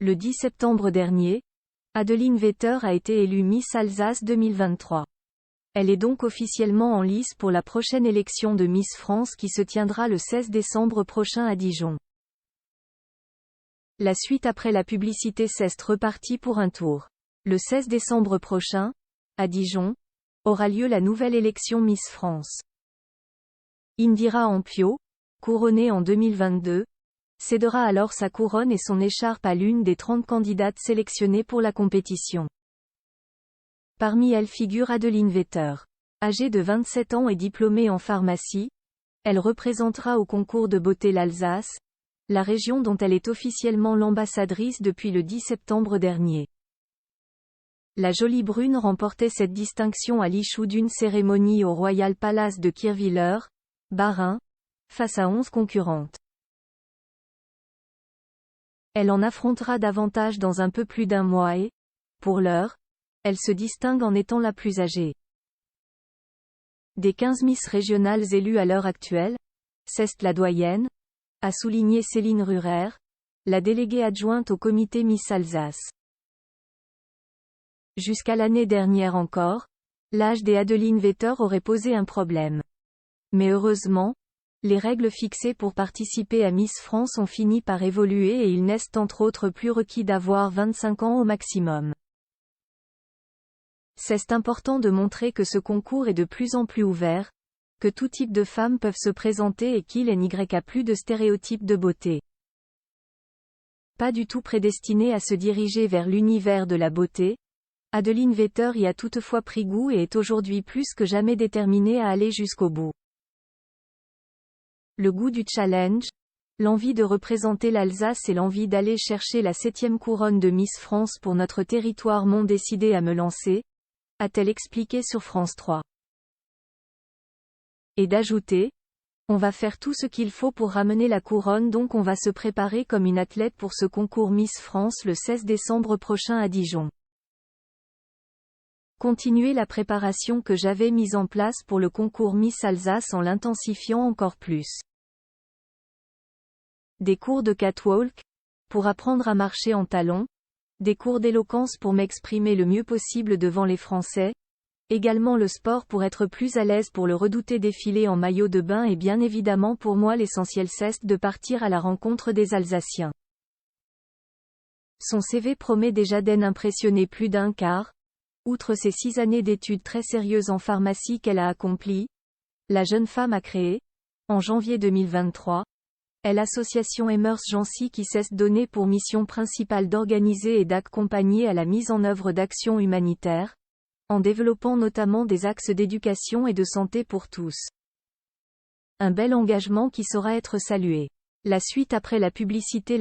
Le 10 septembre dernier, Adeline Vetter a été élue Miss Alsace 2023. Elle est donc officiellement en lice pour la prochaine élection de Miss France qui se tiendra le 16 décembre prochain à Dijon. La suite après la publicité s'est repartie pour un tour. Le 16 décembre prochain, à Dijon, aura lieu la nouvelle élection Miss France. Indira Ampio, couronnée en 2022, cédera alors sa couronne et son écharpe à l'une des 30 candidates sélectionnées pour la compétition. Parmi elles figure Adeline Vetter. Âgée de 27 ans et diplômée en pharmacie, elle représentera au concours de beauté l'Alsace, la région dont elle est officiellement l'ambassadrice depuis le 10 septembre dernier. La jolie brune remportait cette distinction à l'issue d'une cérémonie au Royal Palace de Kirchwiller, Bas-Rhin, face à 11 concurrentes. Elle en affrontera davantage dans un peu plus d'un mois et, pour l'heure, elle se distingue en étant la plus âgée. Des 15 Miss régionales élues à l'heure actuelle, c'est la doyenne, a souligné Céline Rurer, la déléguée adjointe au comité Miss Alsace. Jusqu'à l'année dernière encore, l'âge des Adeline Vetter aurait posé un problème. Mais heureusement, les règles fixées pour participer à Miss France ont fini par évoluer et il n'est entre autres plus requis d'avoir 25 ans au maximum. C'est important de montrer que ce concours est de plus en plus ouvert, que tout type de femmes peuvent se présenter et qu'il n'y a plus de stéréotypes de beauté. Pas du tout prédestinée à se diriger vers l'univers de la beauté, Adeline Vetter y a toutefois pris goût et est aujourd'hui plus que jamais déterminée à aller jusqu'au bout. Le goût du challenge, l'envie de représenter l'Alsace et l'envie d'aller chercher la 7e couronne de Miss France pour notre territoire m'ont décidé à me lancer, a-t-elle expliqué sur France 3. Et d'ajouter, on va faire tout ce qu'il faut pour ramener la couronne donc on va se préparer comme une athlète pour ce concours Miss France le 16 décembre prochain à Dijon. Continuer la préparation que j'avais mise en place pour le concours Miss Alsace en l'intensifiant encore plus. Des cours de catwalk, pour apprendre à marcher en talons, des cours d'éloquence pour m'exprimer le mieux possible devant les Français, également le sport pour être plus à l'aise pour le redouté défilé en maillot de bain et bien évidemment pour moi l'essentiel c'est de partir à la rencontre des Alsaciens. Son CV promet déjà d'impressionner plus d'un car, outre ses 6 années d'études très sérieuses en pharmacie qu'elle a accomplies, la jeune femme a créé, en janvier 2023, l'association Emergency qui s'est donnée pour mission principale d'organiser et d'accompagner à la mise en œuvre d'actions humanitaires, en développant notamment des axes d'éducation et de santé pour tous. Un bel engagement qui saura être salué. La suite après la publicité.